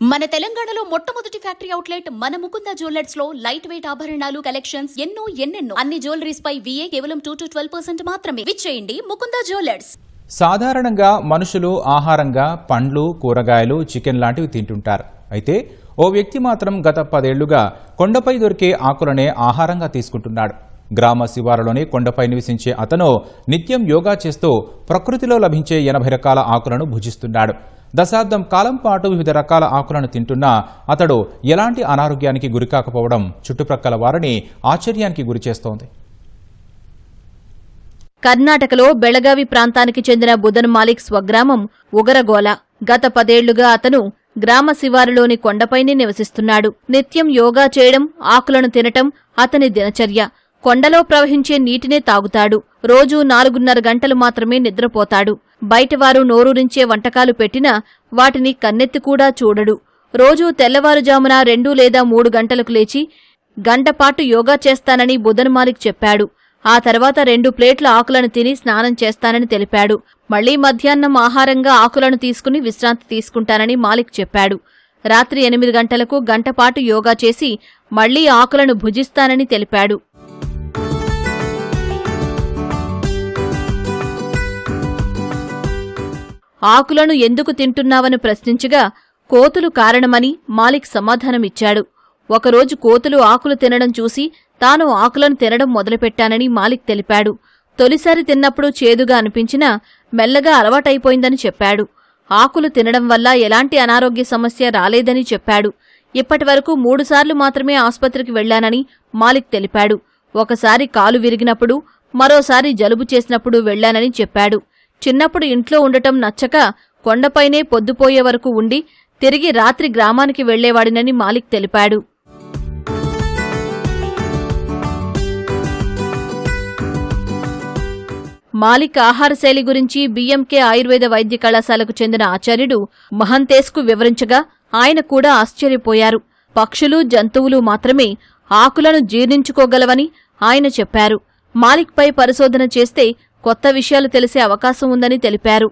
మన తెలంగాణలో మొట్టమొదటి ఫ్యాక్టరీ అవుట్లెట్ మన ముకుంద జ్యువెలర్స్ లో లైట్ వెయిట్ ఆభరణాలు కలెక్షన్స్ ఎన్నెన్నో అన్ని జ్యువెలరీస్ పై VA కేవలం 2 to 12% మాత్రమే. విచ్చేయండి ముకుంద జ్యువెలర్స్. సాధారణంగా మనుషులు ఆహారంగా పండ్లు, కూరగాయలు, చికెన్ లాంటివి తింటుంటారు. అయితే ఓ వ్యక్తి మాత్రం గత 10 ఏళ్లుగా కొండపై దొరికే ఆకులనే ఆహారంగా తీసుకుంటున్నాడు. గ్రామ శివారులోని కొండపై నివసించే అతను నిత్యం యోగా చేస్తూ ప్రకృతిలో లభించే 80 రకాల ఆకులను భుజిస్తున్నాడు. దశాబ్దం కాలం పాటు వివిధ రకాల ఆకులను తింటున్నా అతడు ఎలాంటి అనారోగ్యానికి గురికాకపోవడం చుట్టుప్రక్కల వారిని ఆశ్చర్యానికి గురిచేస్తోంది. కర్ణాటకలో బెళగావి ప్రాంతానికి చెందిన బుదన్ మాలిక్ స్వగ్రామం ఉగరగోల. గత 10 ఏళ్లుగా అతను గ్రామ శివారులోని కొండపైనే నివసిస్తున్నాడు. నిత్యం యోగా చేయడం, ఆకులను తినటం అతని దినచర్య. కొండలో ప్రవహించే నీటినే తాగుతాడు. రోజూ 4.5 గంటలు మాత్రమే నిద్రపోతాడు. బయటవారు నోరూరించే వంటకాలు పెట్టినా వాటిని కన్నెత్తి కూడా చూడడు. రోజూ తెల్లవారుజామున 2 లేదా 3 గంటలకు లేచి గంటపాటు యోగా చేస్తానని బుదన్ మాలిక్ చెప్పాడు. ఆ తర్వాత 2 ప్లేట్ల ఆకులను తిని స్నానం చేస్తానని తెలిపాడు. మళ్లీ మధ్యాహ్నం ఆహారంగా ఆకులను తీసుకుని విశ్రాంతి తీసుకుంటానని మాలిక్ చెప్పాడు. రాత్రి 8 గంటలకు గంటపాటు యోగా చేసి మళ్లీ ఆకులను భుజిస్తానని తెలిపాడు. ఆకులను ఎందుకు తింటున్నావని ప్రశ్నించగా కోతులు కారణమని మాలిక్ సమాధానమిచ్చాడు. ఒకరోజు కోతులు ఆకులు తినడం చూసి తాను ఆకులను తినడం మొదలుపెట్టానని మాలిక్ తెలిపాడు. తొలిసారి తిన్నప్పుడు చేదుగా అనిపించినా మెల్లగా అలవాటైపోయిందని చెప్పాడు. ఆకులు తినడం వల్ల ఎలాంటి అనారోగ్య సమస్య రాలేదని చెప్పాడు. ఇప్పటివరకు 3 సార్లు మాత్రమే ఆస్పత్రికి వెళ్లానని మాలిక్ తెలిపాడు. ఒకసారి కాలు విరిగినప్పుడు, మరోసారి జలుబు చేసినప్పుడు వెళ్లానని చెప్పాడు. చిన్నప్పుడు ఇంట్లో ఉండటం నచ్చక కొండపైనే పొద్దుపోయే వరకు ఉండి తిరిగి రాత్రి గ్రామానికి వెళ్లేవాడినని మాలిక్ తెలిపాడు. మాలిక్ ఆహారశైలి గురించి BMK ఆయుర్వేద వైద్య కళాశాలకు చెందిన ఆచార్యుడు మహంతేశ్కు వివరించగా ఆయన కూడా ఆశ్చర్యపోయారు. పక్షులు, జంతువులు మాత్రమే ఆకులను జీర్ణించుకోగలవని ఆయన చెప్పారు. మాలిక్పై పరిశోధన చేస్తే కొత్త విషయాలు తెలిసే అవకాశం ఉందని తెలిపారు.